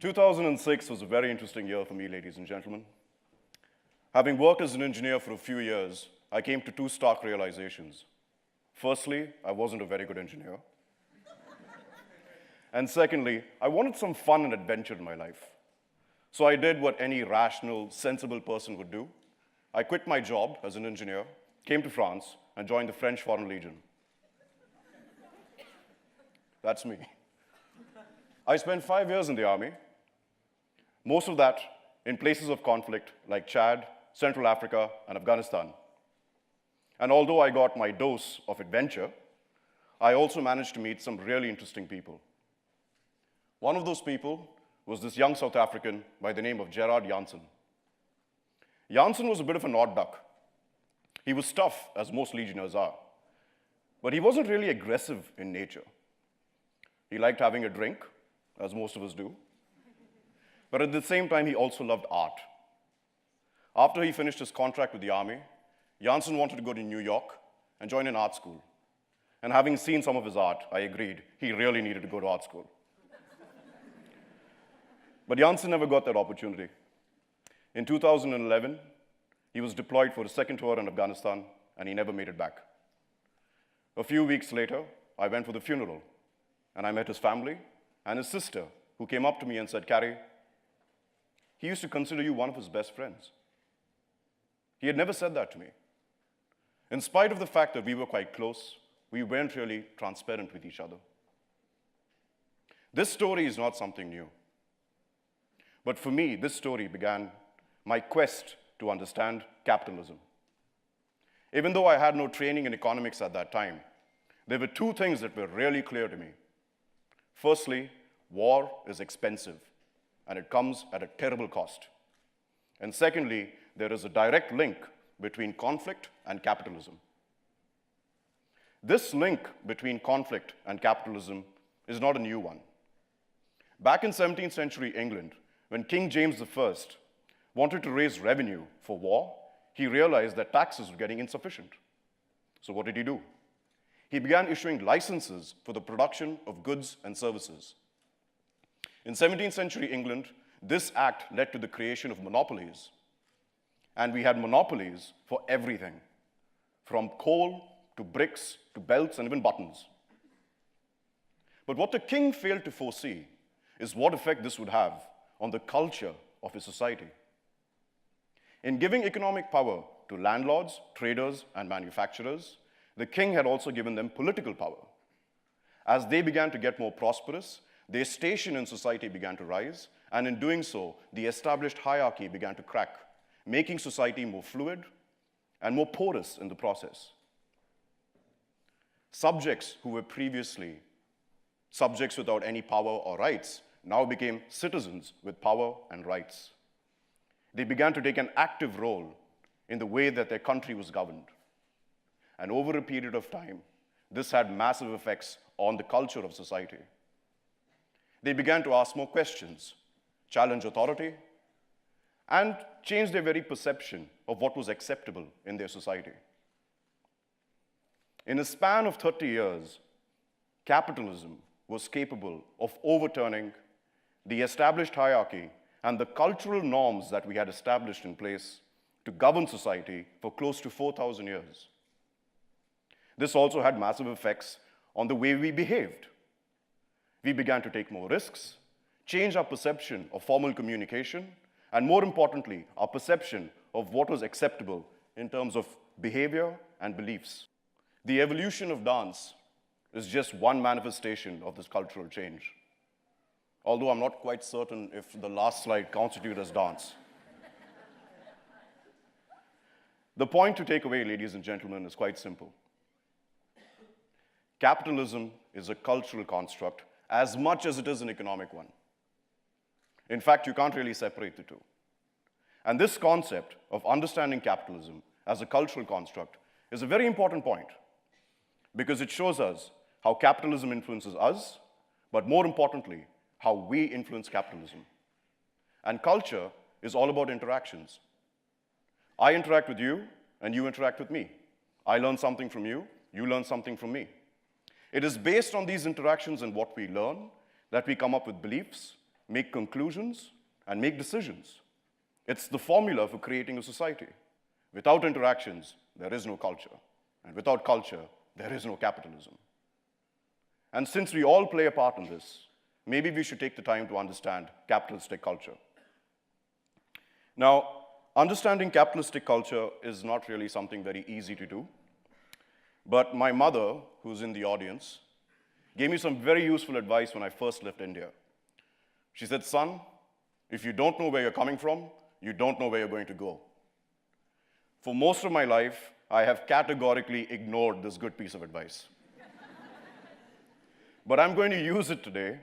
2006 was a very interesting year for me, ladies and gentlemen. Having worked as an engineer for a few years, I came to two stark realizations. Firstly, I wasn't a very good engineer. And secondly, I wanted some fun and adventure in my life. So I did what any rational, sensible person would do. I quit my job as an engineer, came to France, and joined the French Foreign Legion. That's me. I spent 5 years in the army, most of that in places of conflict like Chad, Central Africa, and Afghanistan. And although I got my dose of adventure, I also managed to meet some really interesting people. One of those people was this young South African by the name of Gerard Janssen. Janssen was a bit of an odd duck. He was tough, as most legionnaires are, but he wasn't really aggressive in nature. He liked having a drink, as most of us do, but at the same time, he also loved art. After he finished his contract with the army, Janssen wanted to go to New York and join an art school. And having seen some of his art, I agreed he really needed to go to art school. But Janssen never got that opportunity. In 2011, he was deployed for a second tour in Afghanistan, and he never made it back. A few weeks later, I went for the funeral, and I met his family and his sister, who came up to me and said, "Kary, he used to consider you one of his best friends." He had never said that to me. In spite of the fact that we were quite close, we weren't really transparent with each other. This story is not something new. But for me, this story began my quest to understand capitalism. Even though I had no training in economics at that time, there were two things that were really clear to me. Firstly, war is expensive, and it comes at a terrible cost. And secondly, there is a direct link between conflict and capitalism. This link between conflict and capitalism is not a new one. Back in 17th century England, when King James I wanted to raise revenue for war, he realized that taxes were getting insufficient. So what did he do? He began issuing licenses for the production of goods and services. In 17th century England, this act led to the creation of monopolies. And we had monopolies for everything, from coal to bricks to belts and even buttons. But what the king failed to foresee is what effect this would have on the culture of his society. In giving economic power to landlords, traders, and manufacturers, the king had also given them political power. As they began to get more prosperous, their station in society began to rise, and in doing so, the established hierarchy began to crack, making society more fluid and more porous in the process. Subjects who were previously subjects without any power or rights now became citizens with power and rights. They began to take an active role in the way that their country was governed. And over a period of time, this had massive effects on the culture of society. They began to ask more questions, challenge authority, and change their very perception of what was acceptable in their society. In a span of 30 years, capitalism was capable of overturning the established hierarchy and the cultural norms that we had established in place to govern society for close to 4,000 years. This also had massive effects on the way we behaved. We began to take more risks, change our perception of formal communication, and more importantly, our perception of what was acceptable in terms of behavior and beliefs. The evolution of dance is just one manifestation of this cultural change. Although I'm not quite certain if the last slide constitutes as dance. The point to take away, ladies and gentlemen, is quite simple. Capitalism is a cultural construct as much as it is an economic one. In fact, you can't really separate the two. And this concept of understanding capitalism as a cultural construct is a very important point because it shows us how capitalism influences us, but more importantly, how we influence capitalism. And culture is all about interactions. I interact with you, and you interact with me. I learn something from you, you learn something from me. It is based on these interactions and what we learn that we come up with beliefs, make conclusions, and make decisions. It's the formula for creating a society. Without interactions, there is no culture. And without culture, there is no capitalism. And since we all play a part in this, maybe we should take the time to understand capitalistic culture. Now, understanding capitalistic culture is not really something very easy to do. But my mother, who's in the audience, gave me some very useful advice when I first left India. She said, son, if you don't know where you're coming from, you don't know where you're going to go. For most of my life, I have categorically ignored this good piece of advice. But I'm going to use it today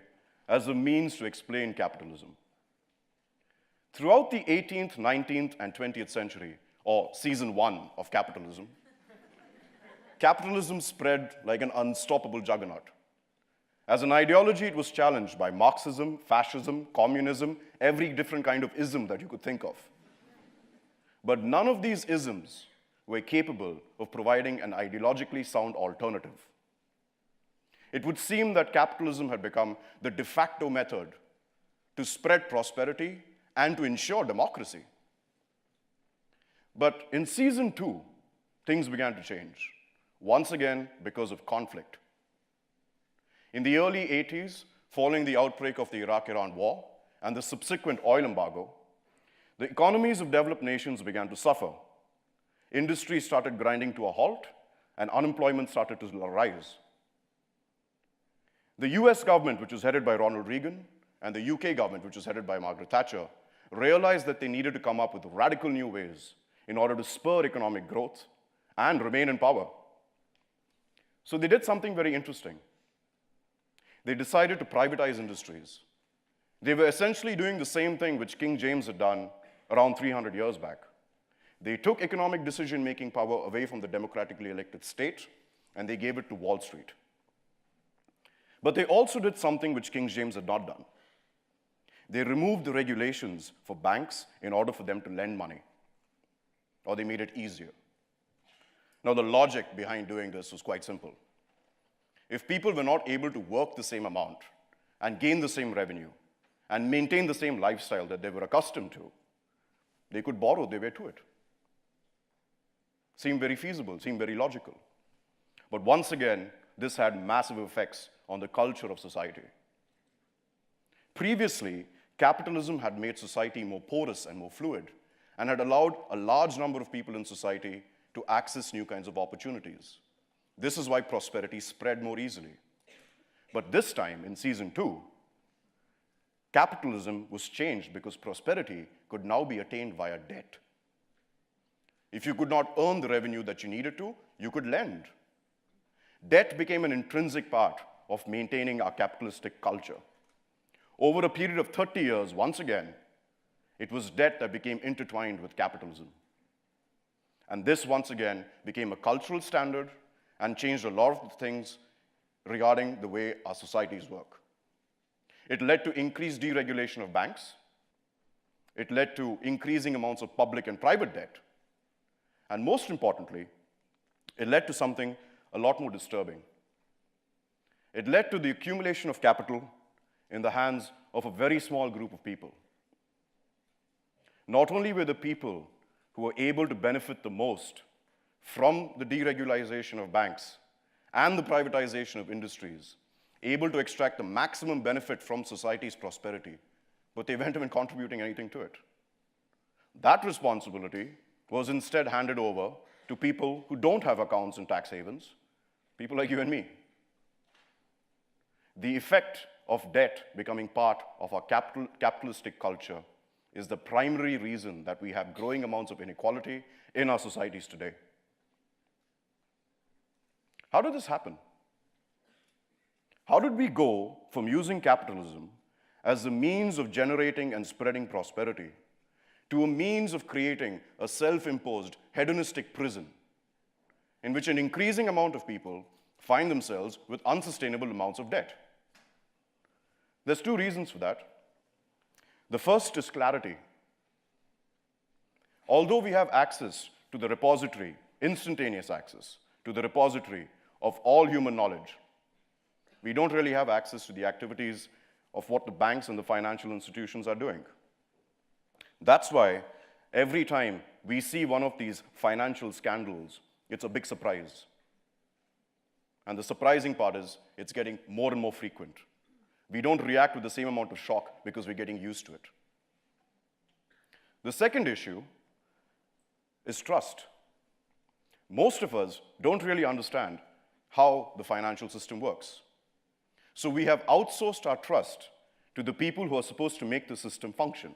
as a means to explain capitalism. Throughout the 18th, 19th, and 20th century, or season 1 of capitalism, capitalism spread like an unstoppable juggernaut. As an ideology, it was challenged by Marxism, fascism, communism, every different kind of ism that you could think of. But none of these isms were capable of providing an ideologically sound alternative. It would seem that capitalism had become the de facto method to spread prosperity and to ensure democracy. But in season 2, things began to change, once again because of conflict. In the early 80s, following the outbreak of the Iraq-Iran war and the subsequent oil embargo, the economies of developed nations began to suffer. Industry started grinding to a halt, and unemployment started to rise. The US government, which was headed by Ronald Reagan, and the UK government, which was headed by Margaret Thatcher, realized that they needed to come up with radical new ways in order to spur economic growth and remain in power. So they did something very interesting. They decided to privatize industries. They were essentially doing the same thing which King James had done around 300 years back. They took economic decision-making power away from the democratically elected state, and they gave it to Wall Street. But they also did something which King James had not done. They removed the regulations for banks in order for them to lend money, or they made it easier. Now, the logic behind doing this was quite simple. If people were not able to work the same amount and gain the same revenue and maintain the same lifestyle that they were accustomed to, they could borrow their way to it. Seemed very feasible, seemed very logical. But once again, this had massive effects on the culture of society. Previously, capitalism had made society more porous and more fluid and had allowed a large number of people in society to access new kinds of opportunities. This is why prosperity spread more easily. But this time, in season 2, capitalism was changed because prosperity could now be attained via debt. If you could not earn the revenue that you needed to, you could lend. Debt became an intrinsic part of maintaining our capitalistic culture. Over a period of 30 years, once again, it was debt that became intertwined with capitalism. And this, once again, became a cultural standard and changed a lot of the things regarding the way our societies work. It led to increased deregulation of banks. It led to increasing amounts of public and private debt. And most importantly, it led to something a lot more disturbing. It led to the accumulation of capital in the hands of a very small group of people. Not only were the people who were able to benefit the most from the deregulation of banks and the privatization of industries able to extract the maximum benefit from society's prosperity, but they weren't even contributing anything to it. That responsibility was instead handed over to people who don't have accounts in tax havens, people like you and me. The effect of debt becoming part of our capitalistic culture is the primary reason that we have growing amounts of inequality in our societies today. How did this happen? How did we go from using capitalism as a means of generating and spreading prosperity to a means of creating a self-imposed hedonistic prison in which an increasing amount of people find themselves with unsustainable amounts of debt? There's two reasons for that. The first is clarity. Although we have access to the repository, instantaneous access to the repository of all human knowledge, we don't really have access to the activities of what the banks and the financial institutions are doing. That's why every time we see one of these financial scandals, it's a big surprise. And the surprising part is it's getting more and more frequent. We don't react with the same amount of shock because we're getting used to it. The second issue is trust. Most of us don't really understand how the financial system works. So we have outsourced our trust to the people who are supposed to make the system function,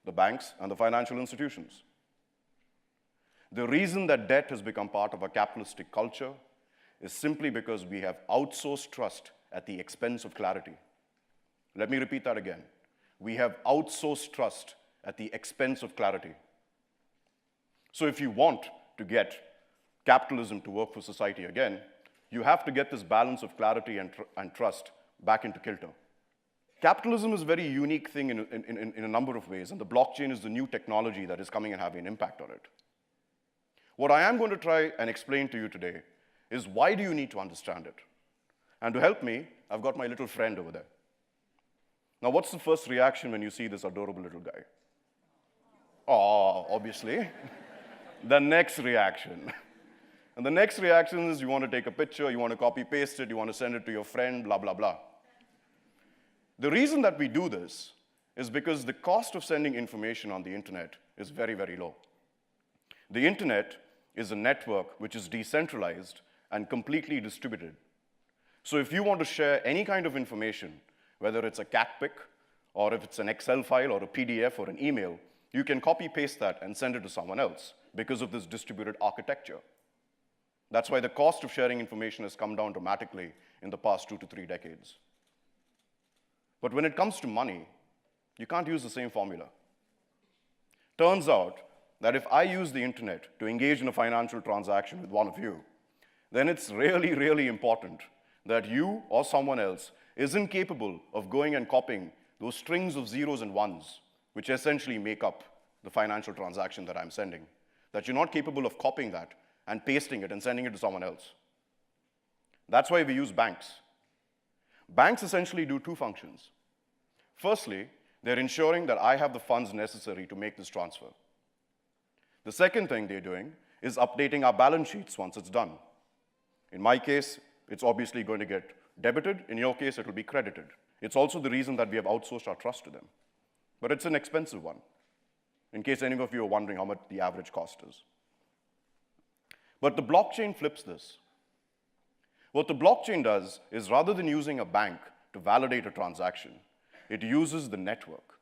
the banks and the financial institutions. The reason that debt has become part of our capitalistic culture is simply because we have outsourced trust at the expense of clarity. Let me repeat that again. We have outsourced trust at the expense of clarity. So if you want to get capitalism to work for society again, you have to get this balance of clarity and trust back into kilter. Capitalism is a very unique thing in a number of ways, and the blockchain is the new technology that is coming and having an impact on it. What I am going to try and explain to you today is why do you need to understand it? And to help me, I've got my little friend over there. Now, what's the first reaction when you see this adorable little guy? Oh, obviously. The next reaction. And the next reaction is you want to take a picture, you want to copy paste it, you want to send it to your friend, blah, blah, blah. The reason that we do this is because the cost of sending information on the internet is very, very low. The internet is a network which is decentralized and completely distributed. So if you want to share any kind of information, whether it's a cat pic, or if it's an Excel file, or a PDF, or an email, you can copy-paste that and send it to someone else because of this distributed architecture. That's why the cost of sharing information has come down dramatically in the past 2 to 3 decades. But when it comes to money, you can't use the same formula. Turns out that if I use the internet to engage in a financial transaction with one of you, then it's really, really important that you or someone else isn't capable of going and copying those strings of zeros and ones, which essentially make up the financial transaction that I'm sending. That you're not capable of copying that and pasting it and sending it to someone else. That's why we use banks. Banks essentially do 2 functions. Firstly, they're ensuring that I have the funds necessary to make this transfer. The second thing they're doing is updating our balance sheets once it's done. In my case, it's obviously going to get debited. In your case, it will be credited. It's also the reason that we have outsourced our trust to them. But it's an expensive one, in case any of you are wondering how much the average cost is. But the blockchain flips this. What the blockchain does is rather than using a bank to validate a transaction, it uses the network.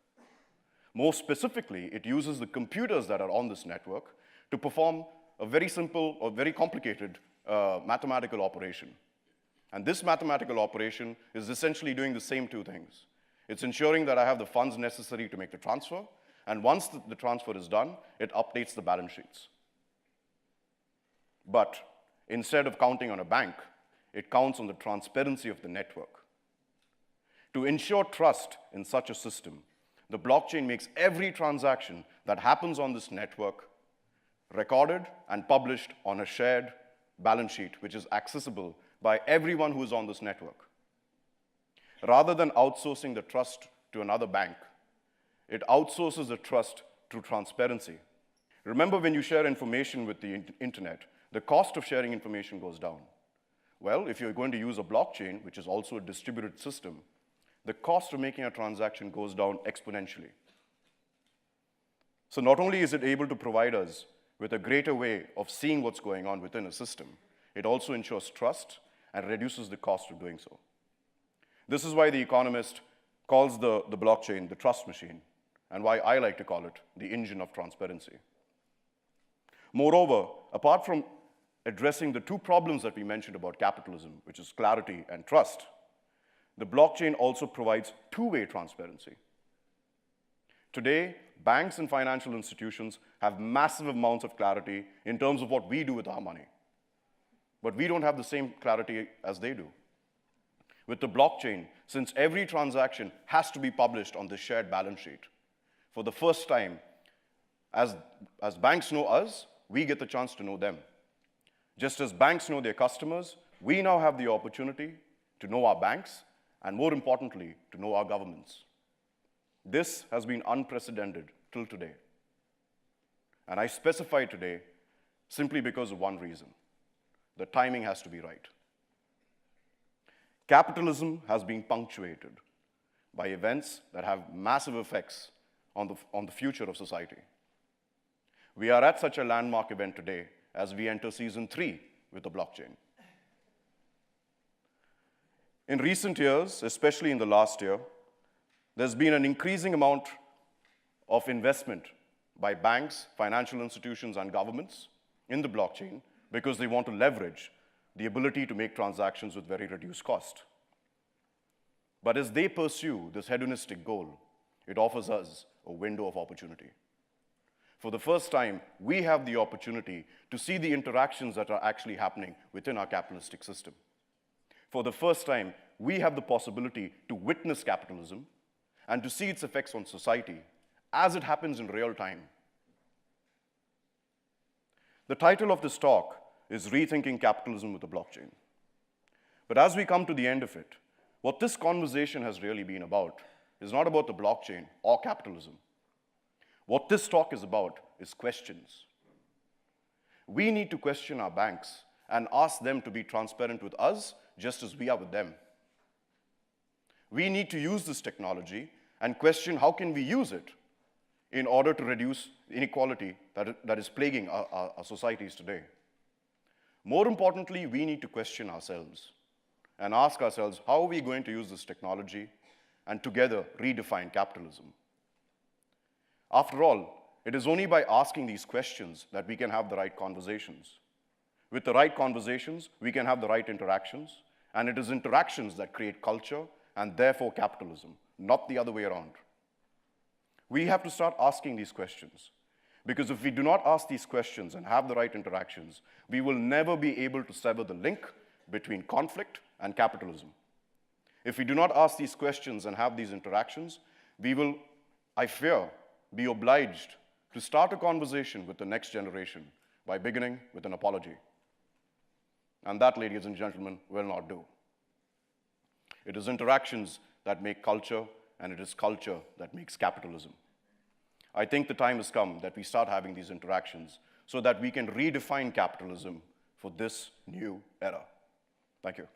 More specifically, it uses the computers that are on this network to perform a very simple or very complicated mathematical operation. And this mathematical operation is essentially doing the same 2 things. It's ensuring that I have the funds necessary to make the transfer, and once the transfer is done, it updates the balance sheets. But instead of counting on a bank, it counts on the transparency of the network. To ensure trust in such a system, the blockchain makes every transaction that happens on this network recorded and published on a shared balance sheet, which is accessible by everyone who is on this network. Rather than outsourcing the trust to another bank, it outsources the trust through transparency. Remember, when you share information with the internet, the cost of sharing information goes down. Well, if you're going to use a blockchain, which is also a distributed system, the cost of making a transaction goes down exponentially. So not only is it able to provide us with a greater way of seeing what's going on within a system, it also ensures trust and reduces the cost of doing so. This is why The Economist calls the blockchain the trust machine, and why I like to call it the engine of transparency. Moreover, apart from addressing the 2 problems that we mentioned about capitalism, which is clarity and trust, the blockchain also provides 2-way transparency. Today, banks and financial institutions have massive amounts of clarity in terms of what we do with our money. But we don't have the same clarity as they do. With the blockchain, since every transaction has to be published on this shared balance sheet, for the first time, as banks know us, we get the chance to know them. Just as banks know their customers, we now have the opportunity to know our banks and more importantly, to know our governments. This has been unprecedented till today. And I specify today simply because of one reason. The timing has to be right. Capitalism has been punctuated by events that have massive effects on the future of society. We are at such a landmark event today as we enter season 3 with the blockchain. In recent years, especially in the last year, there's been an increasing amount of investment by banks, financial institutions, and governments in the blockchain because they want to leverage the ability to make transactions with very reduced cost. But as they pursue this hedonistic goal, it offers us a window of opportunity. For the first time, we have the opportunity to see the interactions that are actually happening within our capitalistic system. For the first time, we have the possibility to witness capitalism and to see its effects on society as it happens in real time. The title of this talk is Rethinking Capitalism with the Blockchain. But as we come to the end of it, what this conversation has really been about is not about the blockchain or capitalism. What this talk is about is questions. We need to question our banks and ask them to be transparent with us just as we are with them. We need to use this technology and question how can we use it in order to reduce inequality that is plaguing our societies today. More importantly, we need to question ourselves and ask ourselves, how are we going to use this technology and together redefine capitalism? After all, it is only by asking these questions that we can have the right conversations. With the right conversations, we can have the right interactions, and it is interactions that create culture and therefore capitalism, not the other way around. We have to start asking these questions, because if we do not ask these questions and have the right interactions, we will never be able to sever the link between conflict and capitalism. If we do not ask these questions and have these interactions, we will, I fear, be obliged to start a conversation with the next generation by beginning with an apology. And that, ladies and gentlemen, will not do. It is interactions that make culture, and it is culture that makes capitalism. I think the time has come that we start having these interactions so that we can redefine capitalism for this new era. Thank you.